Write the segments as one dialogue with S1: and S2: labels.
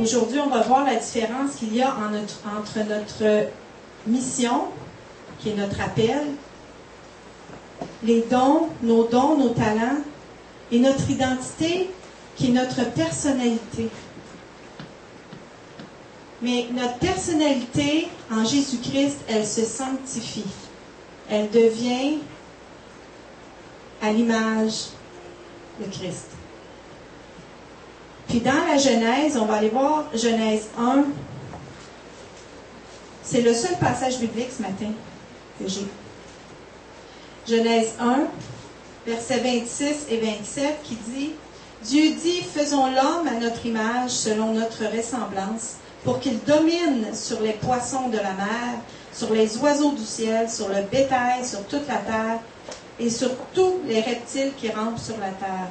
S1: aujourd'hui, on va voir la différence qu'il y a entre notre mission, qui est notre appel, les dons, nos talents, et notre identité, qui est notre personnalité. Mais notre personnalité en Jésus-Christ, elle se sanctifie. Elle devient à l'image de Christ. Puis dans la Genèse, on va aller voir Genèse 1. C'est le seul passage biblique ce matin que j'ai. Genèse 1, versets 26 et 27, qui dit « Dieu dit, faisons l'homme à notre image, selon notre ressemblance, pour qu'il domine sur les poissons de la mer, sur les oiseaux du ciel, sur le bétail, sur toute la terre, et sur tous les reptiles qui rampent sur la terre.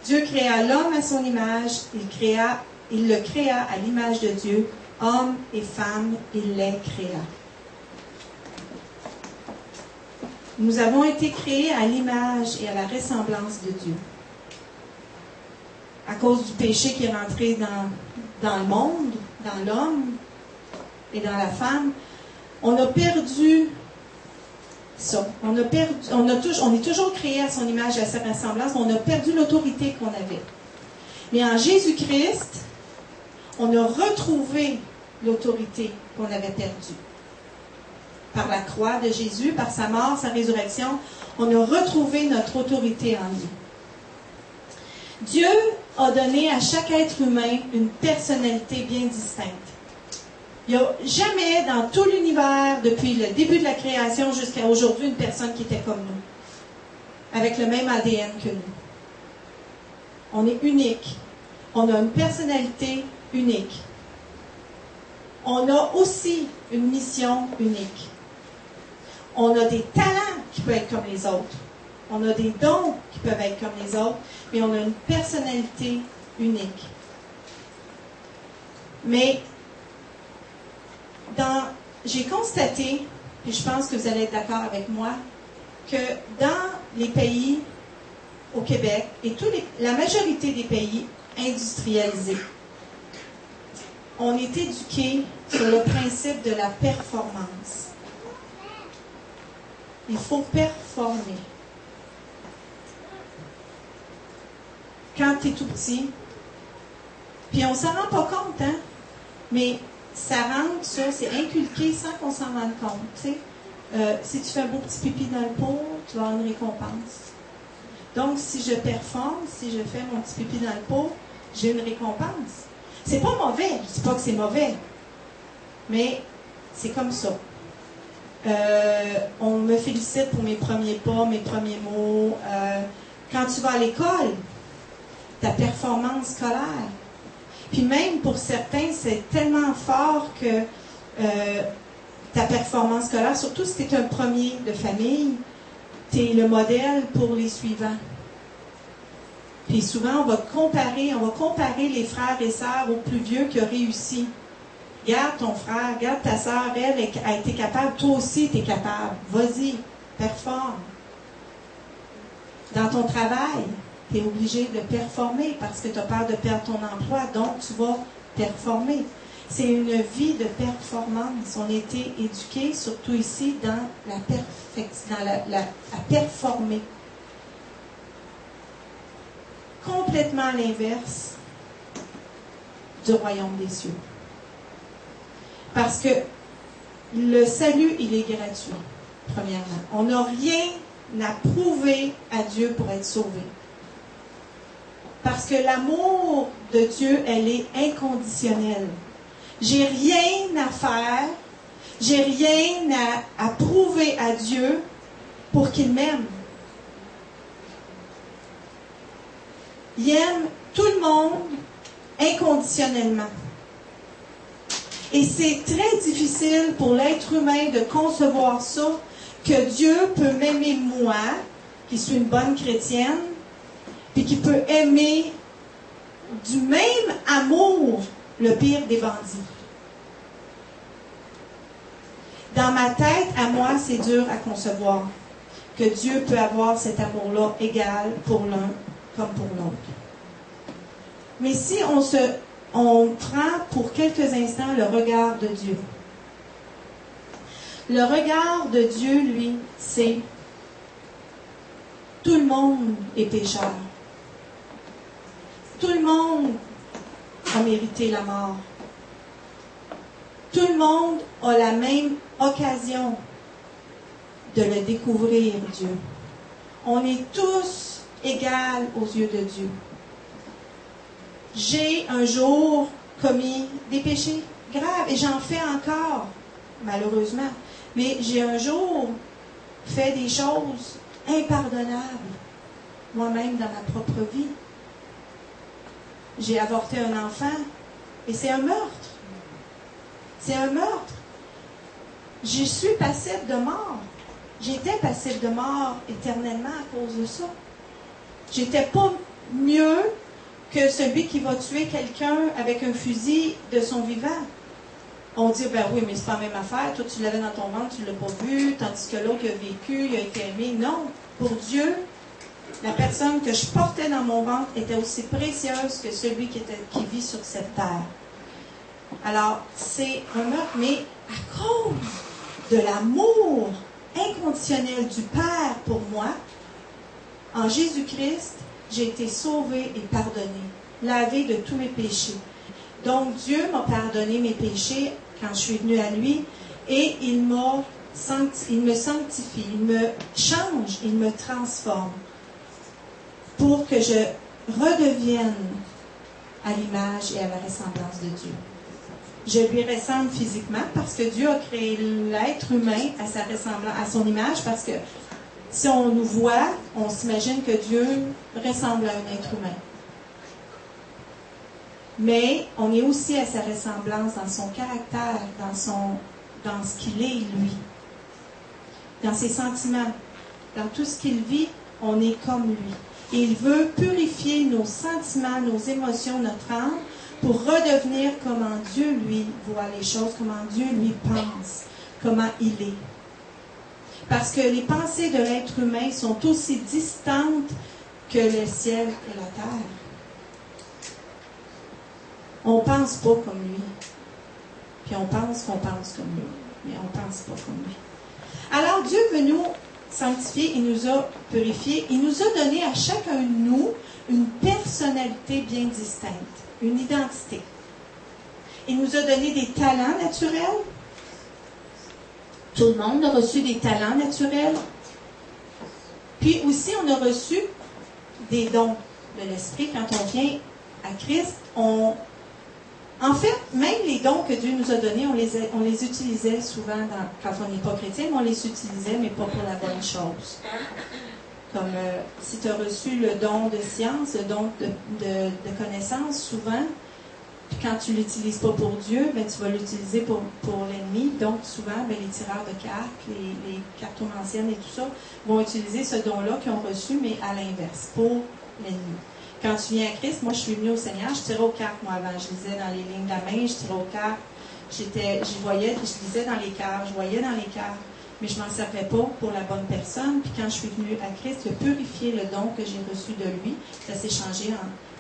S1: Dieu créa l'homme à son image, il le créa à l'image de Dieu, homme et femme, il les créa. » Nous avons été créés à l'image et à la ressemblance de Dieu. À cause du péché qui est rentré dans le monde, dans l'homme et dans la femme, on a perdu ça. On est toujours créé à son image et à sa ressemblance, mais on a perdu l'autorité qu'on avait. Mais en Jésus-Christ, on a retrouvé l'autorité qu'on avait perdue. Par la croix de Jésus, par sa mort, sa résurrection, on a retrouvé notre autorité en lui. Dieu a donné à chaque être humain une personnalité bien distincte. Il n'y a jamais dans tout l'univers, depuis le début de la création jusqu'à aujourd'hui, une personne qui était comme nous, avec le même ADN que nous. On est unique. On a une personnalité unique. On a aussi une mission unique. On a des talents qui peuvent être comme les autres. On a des dons qui peuvent être comme les autres, mais on a une personnalité unique. Mais j'ai constaté, et je pense que vous allez être d'accord avec moi, que dans les pays au Québec, et la majorité des pays industrialisés, on est éduqué sur le principe de la performance. Il faut performer. Quand tu es tout petit, puis on ne s'en rend pas compte, hein? Mais ça rentre, ça, c'est inculqué sans qu'on s'en rende compte. Tu sais? Si tu fais un beau petit pipi dans le pot, tu vas avoir une récompense. Donc, si je performe, si je fais mon petit pipi dans le pot, j'ai une récompense. C'est pas mauvais, je ne dis pas que c'est mauvais, mais c'est comme ça. On me félicite pour mes premiers pas, mes premiers mots. Quand tu vas à l'école, ta performance scolaire. Puis même pour certains, c'est tellement fort que ta performance scolaire, surtout si tu es un premier de famille, tu es le modèle pour les suivants. Puis souvent, on va comparer les frères et sœurs aux plus vieux qui ont réussi. Regarde ton frère, regarde ta sœur, elle a été capable, toi aussi tu es capable. Vas-y, performe. Dans ton travail, tu es obligé de performer parce que tu as peur de perdre ton emploi, donc tu vas performer. C'est une vie de performance. On a été éduqués, surtout ici, dans la perfection, à performer. Complètement à l'inverse du royaume des cieux. Parce que le salut, il est gratuit, premièrement. On n'a rien à prouver à Dieu pour être sauvé. Parce que l'amour de Dieu, elle est inconditionnelle. J'ai rien à faire, j'ai rien à prouver à Dieu pour qu'il m'aime. Il aime tout le monde inconditionnellement. Et c'est très difficile pour l'être humain de concevoir ça, que Dieu peut m'aimer moi, qui suis une bonne chrétienne, puis qui peut aimer du même amour le pire des bandits. Dans ma tête, à moi, c'est dur à concevoir que Dieu peut avoir cet amour-là égal pour l'un comme pour l'autre. Mais si on se on prend pour quelques instants le regard de Dieu. Le regard de Dieu, lui, c'est tout le monde est pécheur. Tout le monde a mérité la mort. Tout le monde a la même occasion de le découvrir, Dieu. On est tous égaux aux yeux de Dieu. J'ai un jour commis des péchés graves et j'en fais encore, malheureusement. Mais j'ai un jour fait des choses impardonnables, moi-même dans ma propre vie. J'ai avorté un enfant et c'est un meurtre. C'est un meurtre. Je suis passible de mort. J'étais passible de mort éternellement à cause de ça. J'étais pas mieux que celui qui va tuer quelqu'un avec un fusil de son vivant. On dit, ben oui, mais c'est pas la même affaire. Toi, tu l'avais dans ton ventre, tu ne l'as pas vu, tandis que l'autre, il a vécu, il a été aimé. Non. Pour Dieu, la personne que je portais dans mon ventre était aussi précieuse que celui qui vit sur cette terre. Alors, c'est un meurtre, mais à cause de l'amour inconditionnel du Père pour moi, en Jésus-Christ, j'ai été sauvée et pardonnée, lavée de tous mes péchés. Donc, Dieu m'a pardonné mes péchés quand je suis venue à lui et il me sanctifie, il me change, il me transforme pour que je redevienne à l'image et à la ressemblance de Dieu. Je lui ressemble physiquement parce que Dieu a créé l'être humain à sa ressemblance, à son image, parce que si on nous voit, on s'imagine que Dieu ressemble à un être humain. Mais on est aussi à sa ressemblance dans son caractère, dans ce qu'il est, lui. Dans ses sentiments, dans tout ce qu'il vit, on est comme lui. Et il veut purifier nos sentiments, nos émotions, notre âme, pour redevenir comment Dieu, lui, voit les choses, comment Dieu, lui, pense, comment il est. Parce que les pensées de l'être humain sont aussi distantes que le ciel et la terre. On ne pense pas comme lui. Puis on pense qu'on pense comme lui. Mais on ne pense pas comme lui. Alors Dieu veut nous sanctifier, il nous a purifiés, il nous a donné à chacun de nous une personnalité bien distincte, une identité. Il nous a donné des talents naturels. Tout le monde a reçu des talents naturels. Puis aussi, on a reçu des dons de l'Esprit. Quand on vient à Christ, en fait, même les dons que Dieu nous a donnés, on les utilisait souvent quand on n'est pas chrétien, mais on les utilisait, mais pas pour la bonne chose. Comme si tu as reçu le don de science, le don de connaissance, souvent, puis quand tu ne l'utilises pas pour Dieu, ben, tu vas l'utiliser pour l'ennemi. Donc, souvent, ben, les tireurs de cartes, les cartomanciennes et tout ça, vont utiliser ce don-là qu'ils ont reçu, mais à l'inverse, pour l'ennemi. Quand tu viens à Christ, moi, je suis venue au Seigneur, je tirais aux cartes, moi, avant. Je lisais dans les lignes de la main, je tirais aux cartes. J'y voyais, je lisais dans les cartes, je voyais dans les cartes, mais je ne m'en servais pas pour la bonne personne. Puis quand je suis venue à Christ, il a purifié le don que j'ai reçu de lui. Ça s'est changé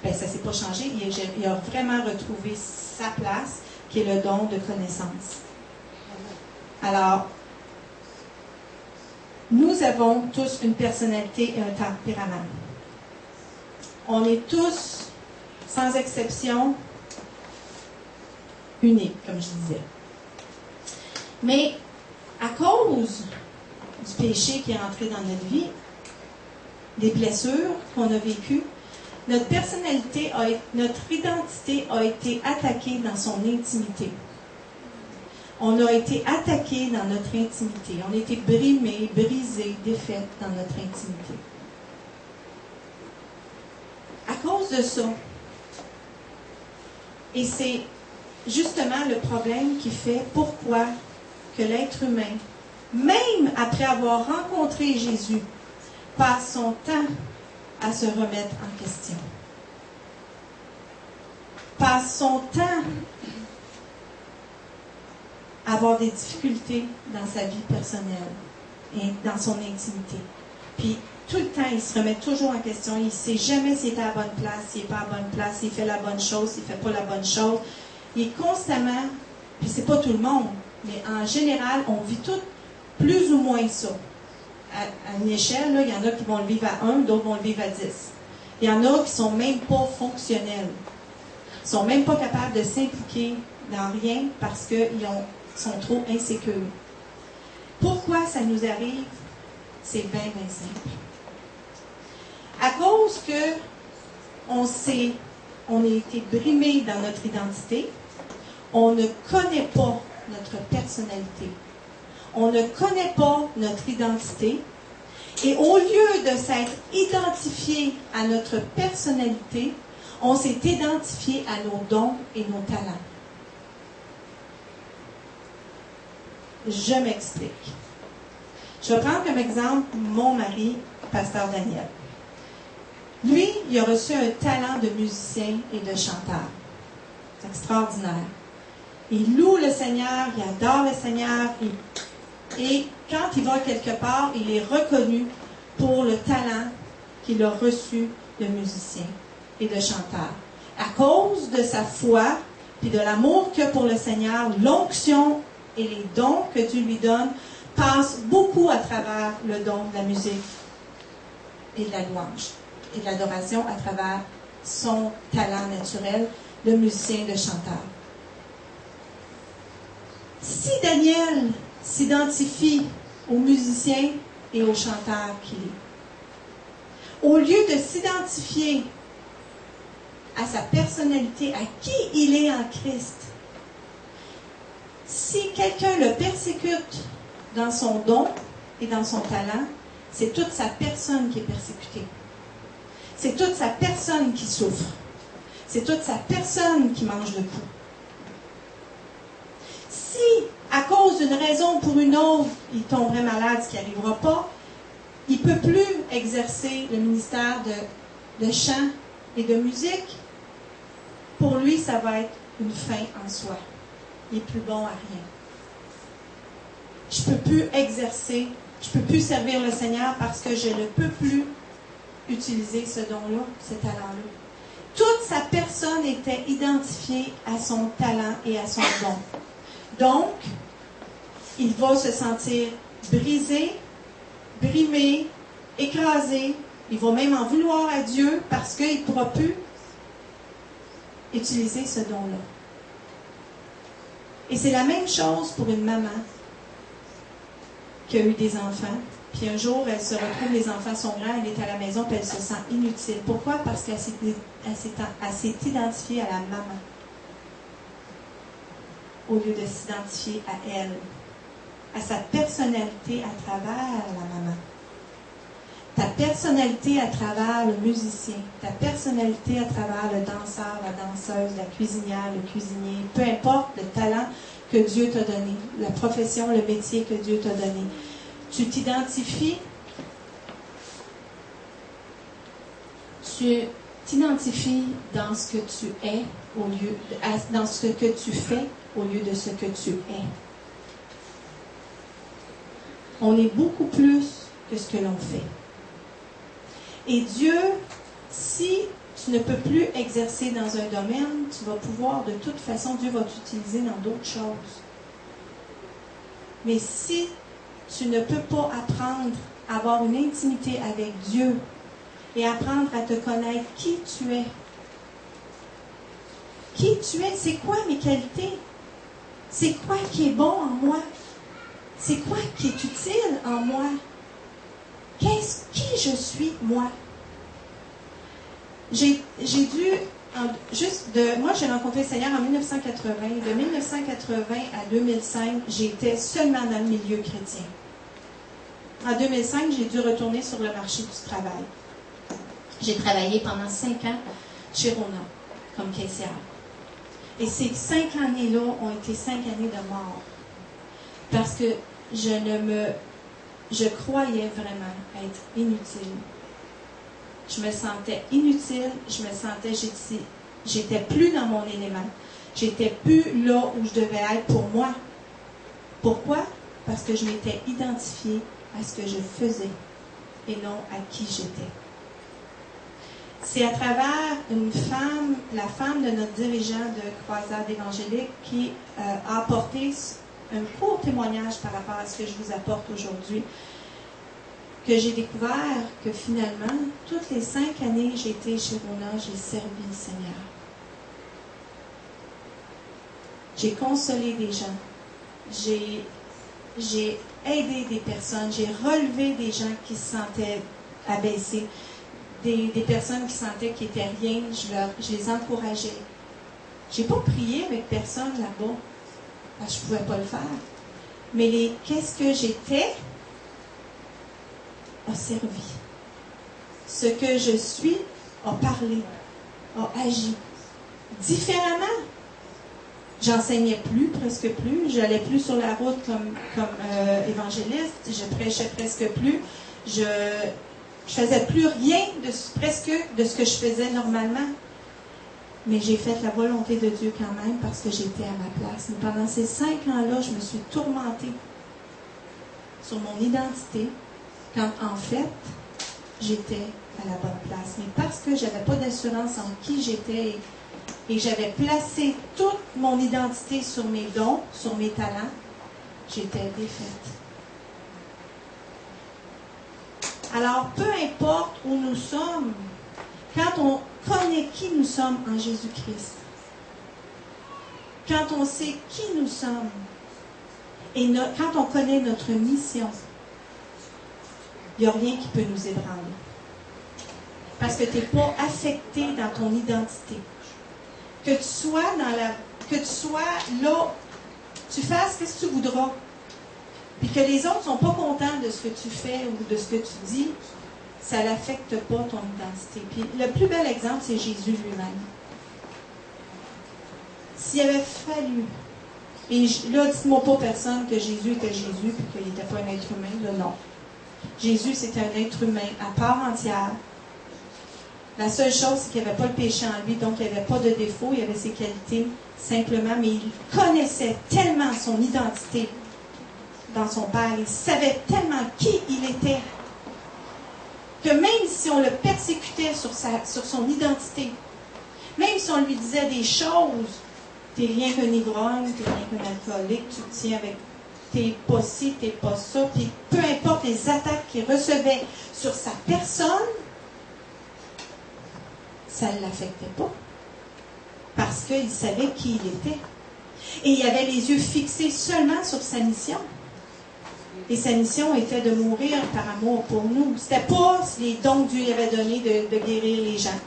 S1: ça ne s'est pas changé. Il a vraiment retrouvé sa place, qui est le don de connaissance. Alors, nous avons tous une personnalité et un tempérament. On est tous, sans exception, uniques, comme je disais. Mais à cause du péché qui est entré dans notre vie, des blessures qu'on a vécues, notre personnalité, notre identité a été attaquée dans son intimité. On a été attaqué dans notre intimité. On a été brimé, brisé, défait dans notre intimité. À cause de ça, et c'est justement le problème qui fait pourquoi que l'être humain, même après avoir rencontré Jésus, passe son temps à se remettre en question. Passe son temps à avoir des difficultés dans sa vie personnelle et dans son intimité. Puis, tout le temps, il se remet toujours en question. Il ne sait jamais s'il est à la bonne place, s'il n'est pas à la bonne place, s'il fait la bonne chose, s'il ne fait pas la bonne chose. Il est constamment, puis c'est pas tout le monde, mais en général, on vit tout plus ou moins ça. À une échelle, là, il y en a qui vont le vivre à 1, d'autres vont le vivre à 10. Il y en a qui ne sont même pas fonctionnels. Ils ne sont même pas capables de s'impliquer dans rien parce qu'ils sont trop insécures. Pourquoi ça nous arrive? C'est bien, bien simple. À cause que on a été brimé dans notre identité, on ne connaît pas notre personnalité. On ne connaît pas notre identité. Et au lieu de s'être identifié à notre personnalité, on s'est identifié à nos dons et nos talents. Je m'explique. Je vais prendre comme exemple mon mari, Pasteur Daniel. Lui, il a reçu un talent de musicien et de chanteur. C'est extraordinaire. Il loue le Seigneur, il adore le Seigneur, et quand il va quelque part, il est reconnu pour le talent qu'il a reçu de musicien et de chanteur. À cause de sa foi, puis de l'amour qu'il a pour le Seigneur, l'onction et les dons que Dieu lui donne passent beaucoup à travers le don de la musique et de la louange et de l'adoration à travers son talent naturel de musicien et de chanteur. Si Daniel s'identifie au musicien et au chanteur qu'il est, au lieu de s'identifier à sa personnalité, à qui il est en Christ, si quelqu'un le persécute dans son don et dans son talent, c'est toute sa personne qui est persécutée. C'est toute sa personne qui souffre. C'est toute sa personne qui mange le coup. Si, à cause d'une raison ou pour une autre, il tomberait malade, ce qui n'arrivera pas, il ne peut plus exercer le ministère de chant et de musique. Pour lui, ça va être une fin en soi. Il n'est plus bon à rien. Je ne peux plus exercer, je ne peux plus servir le Seigneur parce que je ne peux plus utiliser ce don-là, ce talent-là. Toute sa personne était identifiée à son talent et à son don. Donc, il va se sentir brisé, brimé, écrasé. Il va même en vouloir à Dieu parce qu'il ne pourra plus utiliser ce don-là. Et c'est la même chose pour une maman qui a eu des enfants. Puis un jour, elle se retrouve, les enfants sont grands, elle est à la maison, puis elle se sent inutile. Pourquoi? Parce qu'elle s'est identifiée à la maman, au lieu de s'identifier à elle, à sa personnalité à travers la maman. Ta personnalité à travers le musicien, ta personnalité à travers le danseur, la danseuse, la cuisinière, le cuisinier, peu importe le talent que Dieu t'a donné, la profession, le métier que Dieu t'a donné. Tu t'identifies, dans ce que tu es dans ce que tu fais au lieu de ce que tu es. On est beaucoup plus que ce que l'on fait. Et Dieu, si tu ne peux plus exercer dans un domaine, tu vas pouvoir, de toute façon, Dieu va t'utiliser dans d'autres choses. Mais si tu ne peux pas apprendre à avoir une intimité avec Dieu et apprendre à te connaître qui tu es. Qui tu es? C'est quoi mes qualités? C'est quoi qui est bon en moi? C'est quoi qui est utile en moi? Qui je suis, moi? Moi, j'ai rencontré le Seigneur en 1980. De 1980 à 2005, j'étais seulement dans le milieu chrétien. En 2005, j'ai dû retourner sur le marché du travail. J'ai travaillé pendant 5 ans chez Rona, comme caissière. Et ces 5 années-là ont été 5 années de mort. Parce que je croyais vraiment être inutile. Je me sentais inutile, j'étais plus dans mon élément. J'étais plus là où je devais être pour moi. Pourquoi? Parce que je m'étais identifiée à ce que je faisais. et non à qui j'étais. C'est à travers une femme, la femme de notre dirigeant de Croisade évangélique, qui a apporté un court témoignage par rapport à ce que je vous apporte aujourd'hui, que j'ai découvert que finalement, toutes les 5 années que j'ai été chez Rona, j'ai servi le Seigneur. J'ai consolé des gens. J'ai aidé des personnes. J'ai relevé des gens qui se sentaient abaissés. Des personnes qui sentaient qu'ils n'étaient rien. Je les encourageais. Je n'ai pas prié avec personne là-bas. Parce que je ne pouvais pas le faire. Mais qu'est-ce que j'étais a servi. Ce que je suis a parlé, a agi. Différemment. J'enseignais plus, presque plus. Je n'allais plus sur la route comme évangéliste. Je prêchais presque plus. Je faisais plus rien presque de ce que je faisais normalement. Mais j'ai fait la volonté de Dieu quand même parce que j'étais à ma place. Mais pendant ces 5 ans-là, je me suis tourmentée sur mon identité, quand en fait, j'étais à la bonne place. Mais parce que je n'avais pas d'assurance en qui j'étais et j'avais placé toute mon identité sur mes dons, sur mes talents, j'étais défaite. Alors, peu importe où nous sommes, quand on connaît qui nous sommes en Jésus-Christ, quand on sait qui nous sommes, et quand on connaît notre mission, il n'y a rien qui peut nous ébranler. Parce que tu n'es pas affecté dans ton identité. Que tu sois là, tu fasses ce que tu voudras, puis que les autres ne sont pas contents de ce que tu fais ou de ce que tu dis, ça n'affecte pas ton identité. Puis le plus bel exemple, c'est Jésus lui-même. S'il avait fallu, et là, dites-moi pas personne que Jésus était Jésus puis qu'il n'était pas un être humain, là, non. Jésus, c'était un être humain à part entière. La seule chose, c'est qu'il n'y avait pas le péché en lui, donc il n'y avait pas de défaut, il avait ses qualités, simplement, mais il connaissait tellement son identité dans son Père, il savait tellement qui il était, que même si on le persécutait sur son identité, même si on lui disait des choses, t'es rien qu'un ivrogne, t'es rien qu'un alcoolique, tu te tiens avec, t'es pas ci, t'es pas ça, puis peu importe les attaques qu'il recevait sur sa personne, ça ne l'affectait pas. Parce qu'il savait qui il était. Et il avait les yeux fixés seulement sur sa mission. Et sa mission était de mourir par amour pour nous. C'était pas les dons que Dieu lui avait donnés de guérir les gens.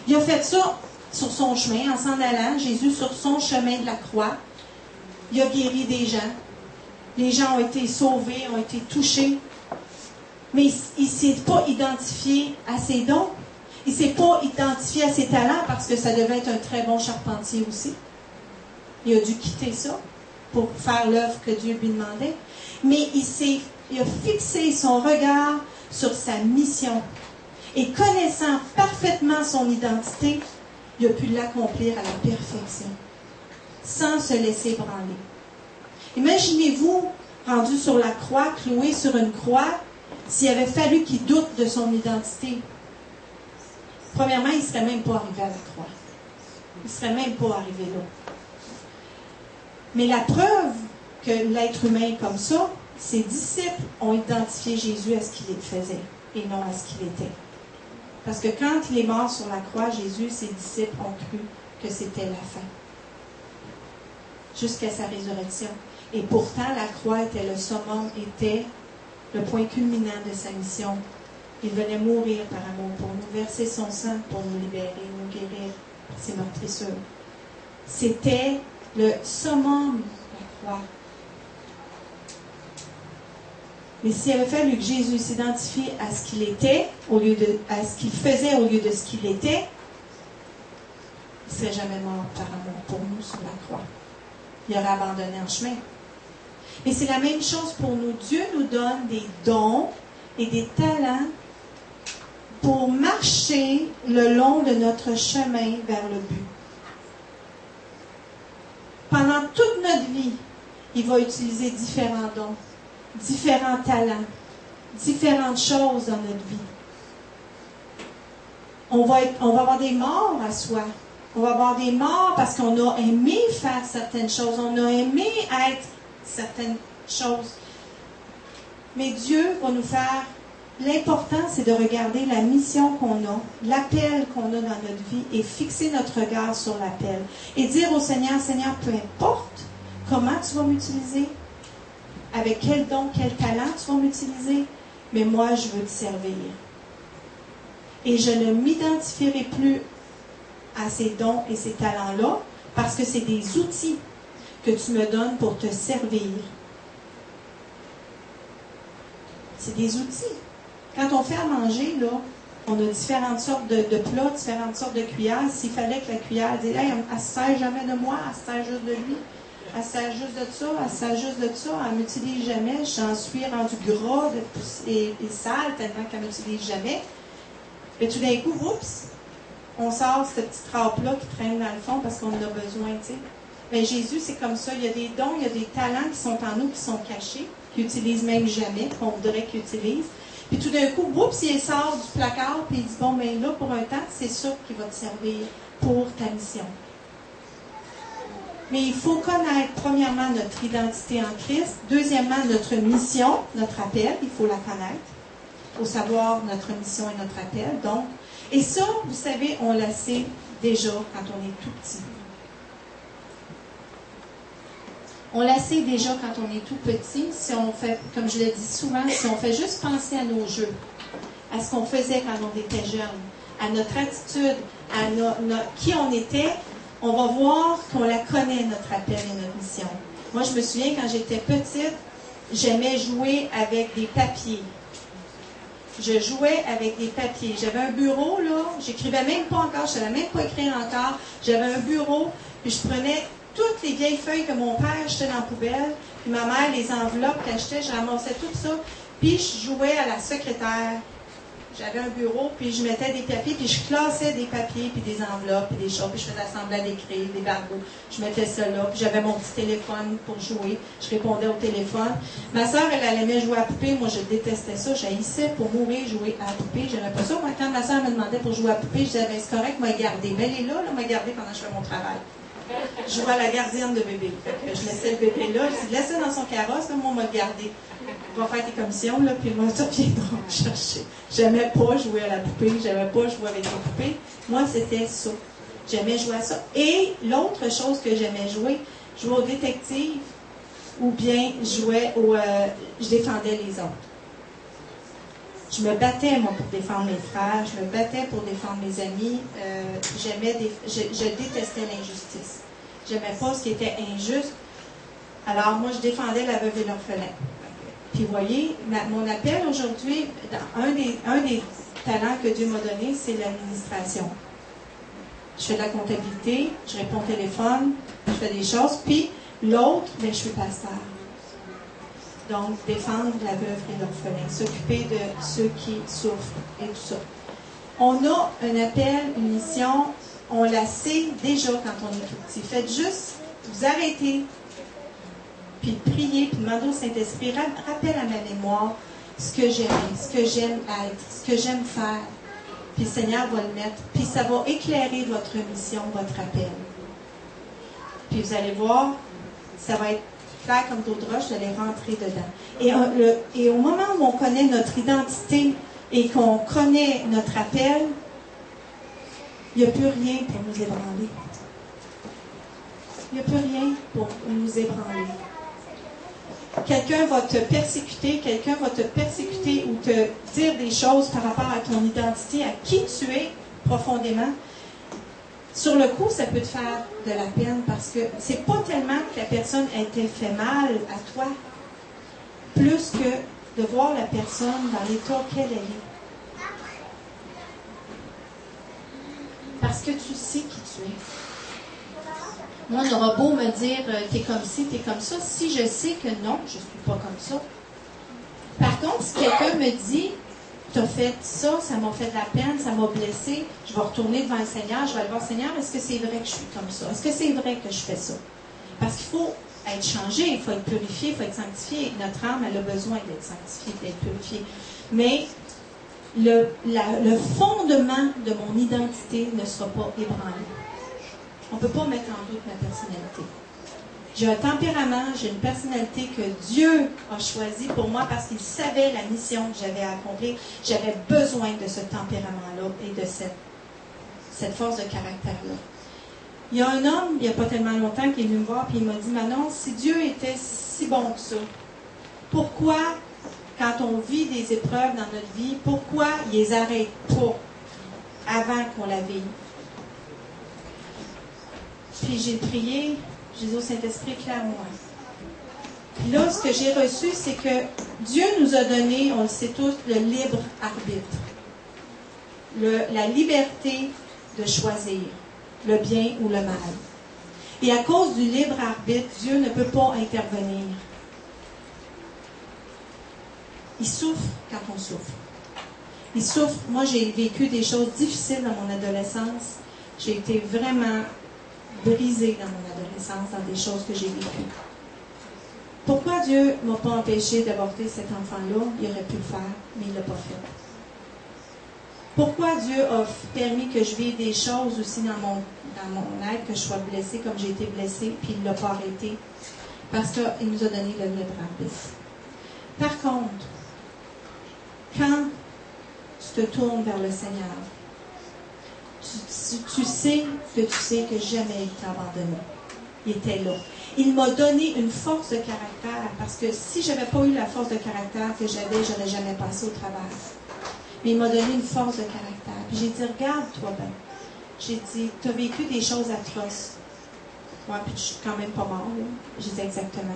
S1: Il a fait ça sur son chemin, en s'en allant, Jésus sur son chemin de la croix. Il a guéri des gens. Les gens ont été sauvés, ont été touchés. Mais il ne s'est pas identifié à ses dons. Il ne s'est pas identifié à ses talents parce que ça devait être un très bon charpentier aussi. Il a dû quitter ça pour faire l'œuvre que Dieu lui demandait. Mais il a fixé son regard sur sa mission. Et connaissant parfaitement son identité, il a pu l'accomplir à la perfection, sans se laisser branler. Imaginez-vous, rendu sur la croix, cloué sur une croix, s'il avait fallu qu'il doute de son identité. Premièrement, il ne serait même pas arrivé à la croix. Il ne serait même pas arrivé là. Mais la preuve que l'être humain est comme ça, ses disciples ont identifié Jésus à ce qu'il faisait et non à ce qu'il était. Parce que quand il est mort sur la croix, Jésus, ses disciples ont cru que c'était la fin. Jusqu'à sa résurrection. Et pourtant, la croix était le summum, était le point culminant de sa mission. Il venait mourir par amour pour nous, verser son sang pour nous libérer, nous guérir par ses meurtrissures. C'était le summum de la croix. Mais s'il avait fallu que Jésus s'identifie à ce qu'il était, à ce qu'il faisait au lieu de ce qu'il était, il ne serait jamais mort par amour pour nous sur la croix. Il aurait abandonné en chemin. Mais c'est la même chose pour nous. Dieu nous donne des dons et des talents pour marcher le long de notre chemin vers le but. Pendant toute notre vie, il va utiliser différents dons, différents talents différentes choses dans notre vie. On va avoir des morts à soi. On va avoir des morts parce qu'on a aimé faire certaines choses. On a aimé être certaines choses. Mais Dieu va nous faire... L'important, c'est de regarder la mission qu'on a, l'appel qu'on a dans notre vie et fixer notre regard sur l'appel. Et dire au Seigneur, Seigneur, peu importe comment tu vas m'utiliser, avec quel don, quel talent tu vas m'utiliser, mais moi, je veux te servir. Et je ne m'identifierai plus à ces dons et ces talents-là parce que c'est des outils que tu me donnes pour te servir. C'est des outils. Quand on fait à manger, là, on a différentes sortes de plats, différentes sortes de cuillères. S'il fallait que la cuillère dise, hey, elle ne se sert jamais de moi, elle se sert juste de lui. Elle se sert juste de ça, elle se sert juste de ça, elle ne m'utilise jamais. J'en suis rendu gras et sale tellement qu'elle ne m'utilise jamais. Et tout d'un coup, oups, on sort cette petite trappe-là qui traîne dans le fond parce qu'on en a besoin, tu sais. Mais Jésus, c'est comme ça. Il y a des dons, il y a des talents qui sont en nous, qui sont cachés, qu'il n'utilise même jamais, qu'on voudrait qu'il utilise. Puis tout d'un coup, oups, il sort du placard, puis il dit, bon, ben là, pour un temps, c'est ça qui va te servir pour ta mission. Mais il faut connaître, premièrement, notre identité en Christ. Deuxièmement, notre mission, notre appel, il faut la connaître. Il faut savoir notre mission et notre appel. Donc, et ça, vous savez, on le sait déjà quand on est tout petit. On la sait déjà quand on est tout petit, si on fait, comme je le dis souvent, si on fait juste penser à nos jeux, à ce qu'on faisait quand on était jeune, à notre attitude, à qui on était, on va voir qu'on la connaît, notre appel et notre mission. Moi, je me souviens, quand j'étais petite, j'aimais jouer avec des papiers. Je jouais avec des papiers. J'avais un bureau, là, j'écrivais même pas encore, je ne savais même pas écrire encore. J'avais un bureau, puis je prenais toutes les vieilles feuilles que mon père jetait dans la poubelle, puis ma mère, les enveloppes qu'elle jetait, je ramassais tout ça, puis je jouais à la secrétaire. J'avais un bureau, puis je mettais des papiers, puis je classais des papiers, puis des enveloppes, puis des choses, puis je faisais semblant d'écrire, des barbeaux. Je mettais ça là, puis j'avais mon petit téléphone pour jouer. Je répondais au téléphone. Ma soeur, elle aimait jouer à la poupée. Moi, je détestais ça. J'haïssais pour mourir jouer à la poupée. J'aimais pas ça. Moi, quand ma soeur me demandait pour jouer à la poupée, je disais, ben, c'est correct, m'a gardé. Mais elle est là, m'a gardé pendant que je fais mon travail. Je jouais à la gardienne de bébé. Fait que je laissais le bébé là. Je dis, laisse-le dans son carrosse, là, moi, on m'a gardé. Va faire tes commissions, là, puis moi, ça viendra me chercher. J'aimais pas jouer à la poupée, j'aimais pas jouer avec les poupées. Moi, c'était ça. J'aimais jouer à ça. Et l'autre chose que j'aimais jouer au détective, ou bien je défendais les autres. Je me battais, moi, pour défendre mes frères, je me battais pour défendre mes amis. Je détestais l'injustice. J'aimais pas ce qui était injuste. Alors, moi, je défendais la veuve et l'orphelin. Puis, vous voyez, mon appel aujourd'hui, un des talents que Dieu m'a donné, c'est l'administration. Je fais de la comptabilité, je réponds au téléphone, je fais des choses. Puis, l'autre, je suis pasteur. Donc, défendre la veuve et l'orphelin, s'occuper de ceux qui souffrent et tout ça. On a un appel, une mission, on la sait déjà quand on est tout petit. Faites juste vous arrêter, puis prier, puis demander au Saint-Esprit, rappelle à ma mémoire ce que j'aime être, ce que j'aime faire. Puis le Seigneur va le mettre, puis ça va éclairer votre mission, votre appel. Puis vous allez voir, ça va être clair comme d'eau de roche, vous allez rentrer dedans. Et au moment où on connaît notre identité et qu'on connaît notre appel, il n'y a plus rien pour nous ébranler. Il n'y a plus rien pour nous ébranler. Quelqu'un va te persécuter ou te dire des choses par rapport à ton identité, à qui tu es profondément. Sur le coup, ça peut te faire de la peine parce que c'est pas tellement que la personne a été fait mal à toi, plus que de voir la personne dans l'état qu'elle est. Parce que tu sais qui tu es. Moi, on aura beau me dire, t'es comme ci, t'es comme ça, si je sais que non, je ne suis pas comme ça. Par contre, si quelqu'un me dit, t'as fait ça, ça m'a fait de la peine, ça m'a blessé, je vais retourner devant le Seigneur, je vais aller voir le Seigneur, est-ce que c'est vrai que je suis comme ça? Est-ce que c'est vrai que je fais ça? Parce qu'il faut être changé, il faut être purifié, il faut être sanctifié. Notre âme, elle a besoin d'être sanctifiée, d'être purifiée. Mais le fondement de mon identité ne sera pas ébranlé. On ne peut pas mettre en doute ma personnalité. J'ai un tempérament, j'ai une personnalité que Dieu a choisie pour moi parce qu'il savait la mission que j'avais à accomplir. J'avais besoin de ce tempérament-là et de cette force de caractère-là. Il y a un homme, il n'y a pas tellement longtemps, qui est venu me voir et il m'a dit, Manon, si Dieu était si bon que ça, pourquoi, quand on vit des épreuves dans notre vie, pourquoi il les arrête pas avant qu'on la vive? Puis j'ai prié, j'ai dit au Saint-Esprit, éclaire-moi. Puis là, ce que j'ai reçu, c'est que Dieu nous a donné, on le sait tous, le libre arbitre. La liberté de choisir le bien ou le mal. Et à cause du libre arbitre, Dieu ne peut pas intervenir. Il souffre quand on souffre. Il souffre. Moi, j'ai vécu des choses difficiles dans mon adolescence. J'ai été vraiment brisée dans mon adolescence, dans des choses que j'ai vécues. Pourquoi Dieu ne m'a pas empêché d'avorter cet enfant-là? Il aurait pu le faire, mais il ne l'a pas fait. Pourquoi Dieu a permis que je vive des choses aussi dans mon être, que je sois blessée comme j'ai été blessée, puis il ne l'a pas arrêté? Parce qu'il nous a donné le libre arbitre. Par contre, quand tu te tournes vers le Seigneur, tu sais que jamais il t'a abandonné. Il était là. Il m'a donné une force de caractère, parce que si je n'avais pas eu la force de caractère que j'avais, je n'aurais jamais passé au travers. Mais il m'a donné une force de caractère. Puis j'ai dit, regarde-toi bien. J'ai dit, tu as vécu des choses atroces. Ouais, puis je suis quand même pas mort, là. J'ai dit exactement.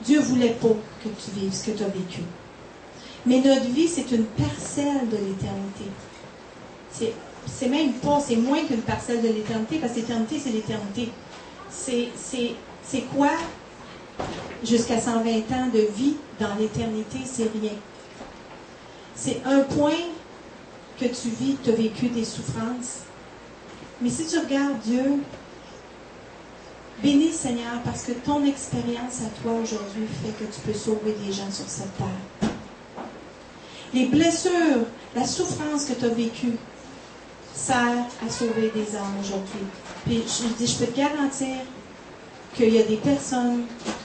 S1: Dieu voulait pas que tu vives ce que tu as vécu. Mais notre vie, c'est une parcelle de l'éternité. C'est même pas, c'est moins qu'une parcelle de l'éternité, parce que l'éternité, c'est l'éternité. C'est quoi? Jusqu'à 120 ans de vie dans l'éternité, c'est rien. C'est un point que tu vis, tu as vécu des souffrances. Mais si tu regardes Dieu, bénis Seigneur, parce que ton expérience à toi aujourd'hui fait que tu peux sauver des gens sur cette terre. Les blessures, la souffrance que tu as vécue sert à sauver des âmes aujourd'hui. Puis je peux te garantir qu'il y a des personnes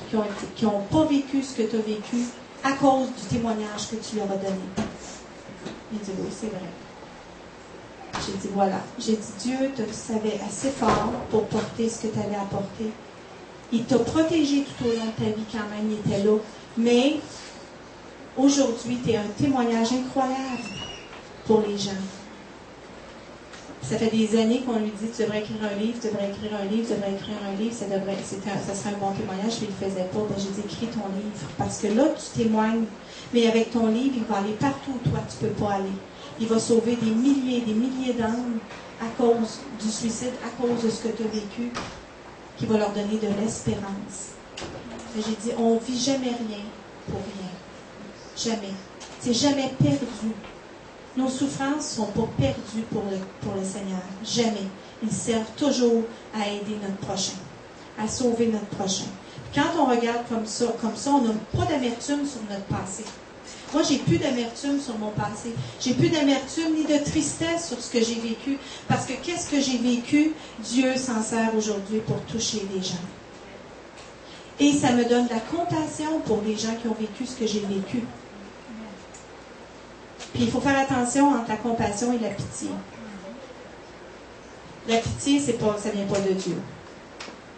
S1: qui n'ont pas vécu ce que tu as vécu à cause du témoignage que tu leur as donné. Il dit oui, c'est vrai. J'ai dit voilà. J'ai dit Dieu te savait assez fort pour porter ce que tu avais apporté. Il t'a protégé tout au long de ta vie quand même, il était là. Mais aujourd'hui, tu es un témoignage incroyable pour les gens. Ça fait des années qu'on lui dit, tu devrais écrire un livre, tu devrais écrire un livre, tu devrais écrire un livre, ça serait un bon témoignage, puis il ne le faisait pas. Ben, j'ai dit, écris ton livre, parce que là, tu témoignes, mais avec ton livre, il va aller partout où toi, tu ne peux pas aller. Il va sauver des milliers d'âmes à cause du suicide, à cause de ce que tu as vécu, qui va leur donner de l'espérance. J'ai dit, on ne vit jamais rien pour rien. Jamais. C'est jamais perdu. Nos souffrances ne sont pas perdues pour le Seigneur. Jamais. Ils servent toujours à aider notre prochain, à sauver notre prochain. Puis quand on regarde comme ça, on n'a pas d'amertume sur notre passé. Moi, j'ai plus d'amertume sur mon passé. J'ai plus d'amertume ni de tristesse sur ce que j'ai vécu. Parce que qu'est-ce que j'ai vécu, Dieu s'en sert aujourd'hui pour toucher les gens. Et ça me donne de la compassion pour les gens qui ont vécu ce que j'ai vécu. Puis il faut faire attention entre la compassion et la pitié. La pitié, ça ne vient pas de Dieu.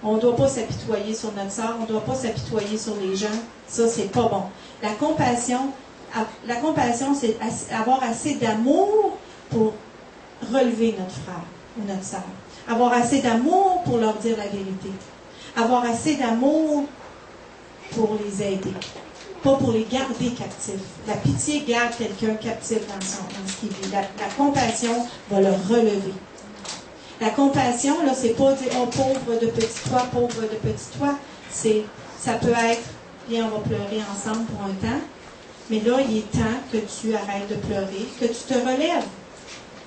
S1: On ne doit pas s'apitoyer sur notre sort, on ne doit pas s'apitoyer sur les gens. Ça, c'est pas bon. La compassion, c'est avoir assez d'amour pour relever notre frère ou notre sœur. Avoir assez d'amour pour leur dire la vérité. Avoir assez d'amour pour les aider. Pas pour les garder captifs. La pitié garde quelqu'un captif dans ce qu'il vit. La compassion va le relever. La compassion, là, c'est pas dire, oh, pauvre de petit toi, pauvre de petit toi. Ça peut être, viens, on va pleurer ensemble pour un temps. Mais là, il est temps que tu arrêtes de pleurer, que tu te relèves.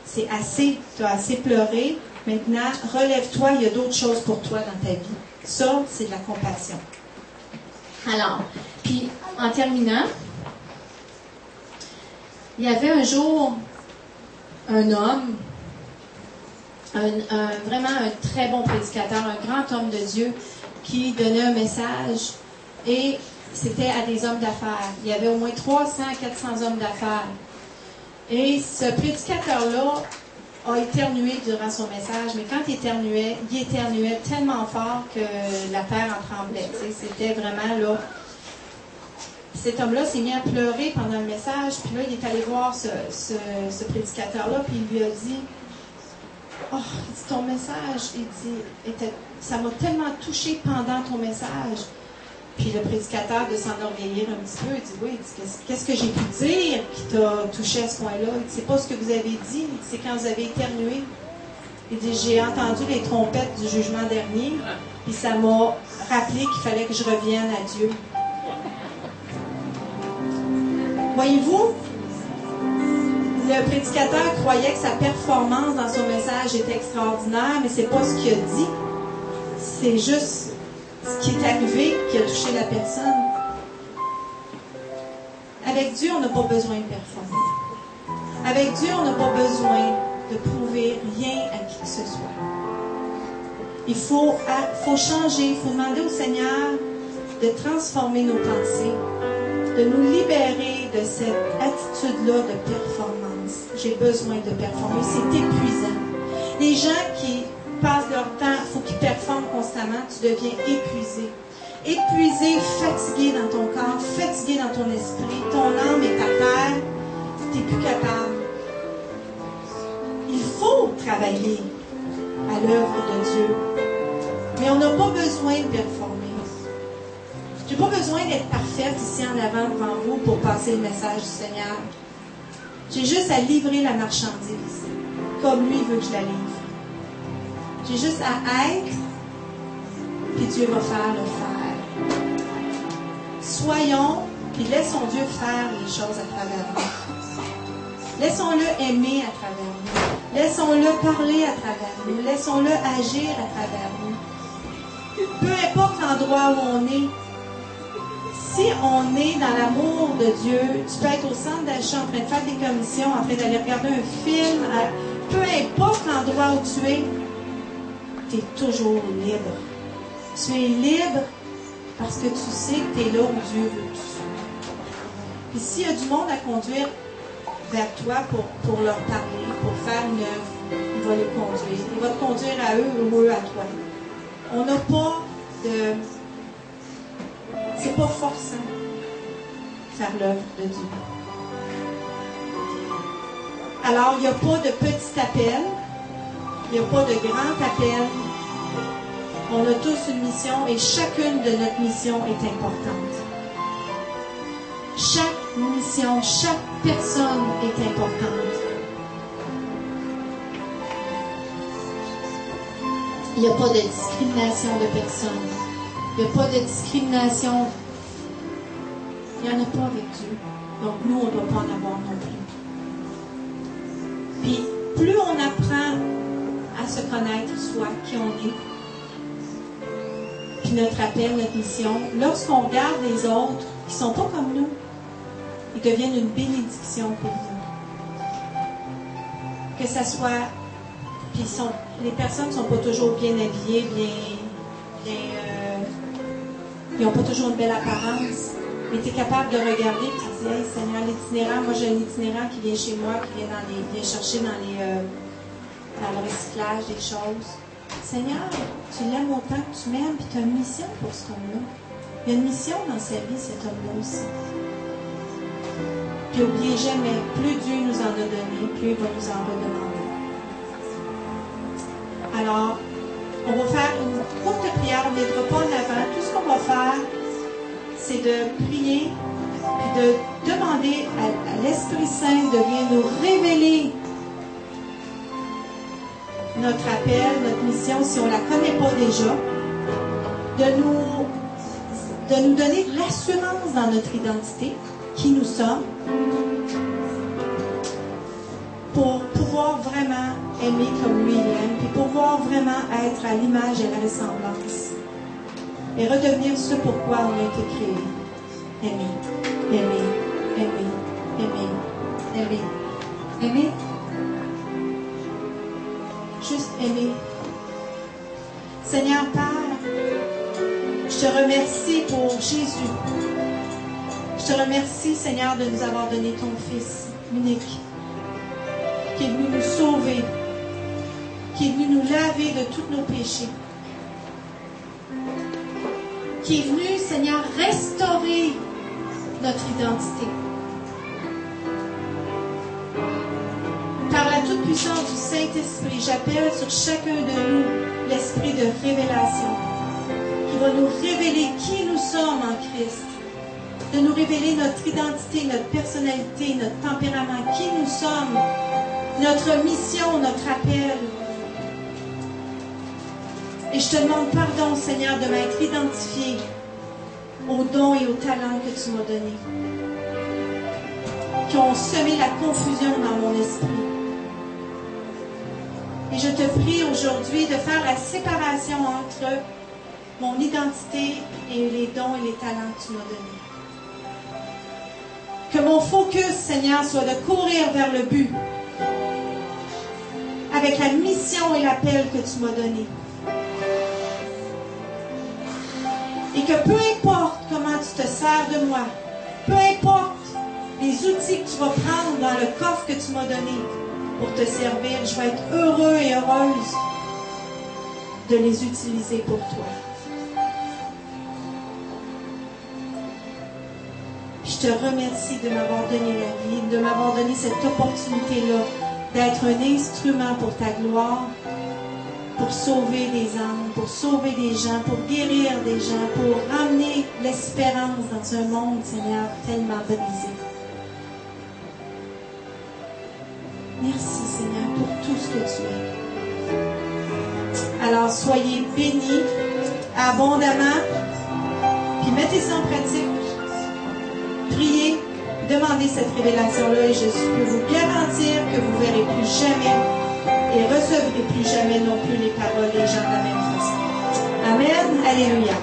S1: C'est assez, tu as assez pleuré. Maintenant, relève-toi, il y a d'autres choses pour toi dans ta vie. Ça, c'est de la compassion. Alors, puis en terminant, il y avait un jour un homme, vraiment un très bon prédicateur, un grand homme de Dieu, qui donnait un message, et c'était à des hommes d'affaires. Il y avait au moins 300 à 400 hommes d'affaires. Et ce prédicateur-là a éternué durant son message, mais quand il éternuait tellement fort que la terre en tremblait. C'était vraiment là. Cet homme-là s'est mis à pleurer pendant le message, puis là, il est allé voir ce prédicateur-là, puis il lui a dit, « Oh, il dit, ton message, il dit, ça m'a tellement touché pendant ton message. » Puis le prédicateur, de s'enorgueillir un petit peu, il dit, « Oui, il dit, qu'est-ce que j'ai pu dire qui t'a touché à ce point-là? » Il dit, « C'est pas ce que vous avez dit, c'est quand vous avez éternué. » Il dit, « J'ai entendu les trompettes du jugement dernier, puis ça m'a rappelé qu'il fallait que je revienne à Dieu. » Voyez-vous, le prédicateur croyait que sa performance dans son message était extraordinaire, mais c'est pas ce qu'il a dit. C'est juste ce qui est arrivé qui a touché la personne. Avec Dieu, on n'a pas besoin de performer. Avec Dieu, on n'a pas besoin de prouver rien à qui que ce soit. Il faut changer, il faut demander au Seigneur de transformer nos pensées, de nous libérer de cette attitude-là de performance. J'ai besoin de performer. C'est épuisant. Les gens qui passent leur temps, il faut qu'ils performent constamment, tu deviens épuisé. Épuisé, fatigué dans ton corps, fatigué dans ton esprit, ton âme est à terre, tu n'es plus capable. Il faut travailler à l'œuvre de Dieu, mais on n'a pas besoin de performer. Je n'ai pas besoin d'être parfaite ici en avant devant vous pour passer le message du Seigneur. J'ai juste à livrer la marchandise comme lui veut que je la livre. J'ai juste à être, puis Dieu va faire le faire. Soyons, puis laissons Dieu faire les choses à travers nous. Laissons-le aimer à travers nous. Laissons-le parler à travers nous. Laissons-le agir à travers nous. Peu importe l'endroit où on est, si on est dans l'amour de Dieu, tu peux être au centre d'achat en train de faire des commissions, en train d'aller regarder un film, peu importe l'endroit où tu es, tu es toujours libre. Tu es libre parce que tu sais que tu es là où Dieu veut que tu sois. Puis s'il y a du monde à conduire vers toi pour leur parler, pour faire une œuvre, il va les conduire. Il va te conduire à eux ou eux à toi. On n'a pas de... C'est pas forçant de faire l'œuvre de Dieu. Alors, il n'y a pas de petit appel, il n'y a pas de grand appel. On a tous une mission et chacune de notre mission est importante. Chaque mission, chaque personne est importante. Il n'y a pas de discrimination de personne. Il n'y a pas de discrimination. Il n'y en a pas avec Dieu. Donc nous, on ne doit pas en avoir non plus. Puis, plus on apprend à se connaître soi, qui on est, puis notre appel, notre mission, lorsqu'on regarde les autres qui ne sont pas comme nous, ils deviennent une bénédiction pour nous. Que ça soit... Puis les personnes ne sont pas toujours bien habillées, ils n'ont pas toujours une belle apparence, mais tu es capable de regarder et de dire, hey, Seigneur, l'itinérant, moi j'ai un itinérant qui vient chez moi, qui vient chercher dans le recyclage des choses. Seigneur, tu l'aimes autant que tu m'aimes, puis tu as une mission pour cet homme-là. Il y a une mission dans sa vie, cet homme-là aussi. Puis n'oubliez jamais, plus Dieu nous en a donné, plus il va nous en redemander. Alors, on va faire une courte prière, on n'aidera pas en avant. Tout ce qu'on va faire, c'est de prier, puis de demander à l'Esprit Saint de venir nous révéler notre appel, notre mission, si on ne la connaît pas déjà, de nous donner de l'assurance dans notre identité, qui nous sommes, pour pouvoir vraiment aimer comme lui il aime, puis pouvoir vraiment être à l'image et à la ressemblance et redevenir ce pourquoi on a été créé. Aimer, aimer, aimer, aimer, aimer, aimer. Juste aimer. Seigneur Père, je te remercie pour Jésus. Je te remercie, Seigneur, de nous avoir donné ton Fils unique, qui est venu nous sauver, qui est venu nous laver de tous nos péchés, qui est venu, Seigneur, restaurer notre identité. Par la toute-puissance du Saint-Esprit, j'appelle sur chacun de nous l'esprit de révélation, qui va nous révéler qui nous sommes en Christ, de nous révéler notre identité, notre personnalité, notre tempérament, qui nous sommes, notre mission, notre appel. Et je te demande pardon, Seigneur, de m'être identifié aux dons et aux talents que tu m'as donnés, qui ont semé la confusion dans mon esprit. Et je te prie aujourd'hui de faire la séparation entre mon identité et les dons et les talents que tu m'as donnés. Que mon focus, Seigneur, soit de courir vers le but, avec la mission et l'appel que tu m'as donné. Et que peu importe comment tu te sers de moi, peu importe les outils que tu vas prendre dans le coffre que tu m'as donné pour te servir, je vais être heureux et heureuse de les utiliser pour toi. Je te remercie de m'avoir donné la vie, de m'avoir donné cette opportunité-là d'être un instrument pour ta gloire, pour sauver des âmes, pour sauver des gens, pour guérir des gens, pour ramener l'espérance dans un monde, Seigneur, tellement brisé. Merci, Seigneur, pour tout ce que tu es. Alors, soyez bénis abondamment, puis mettez ça en pratique. Priez, demandez cette révélation-là et je peux vous garantir que vous ne verrez plus jamais et recevrez plus jamais non plus les paroles des gens de la même façon. Amen. Alléluia.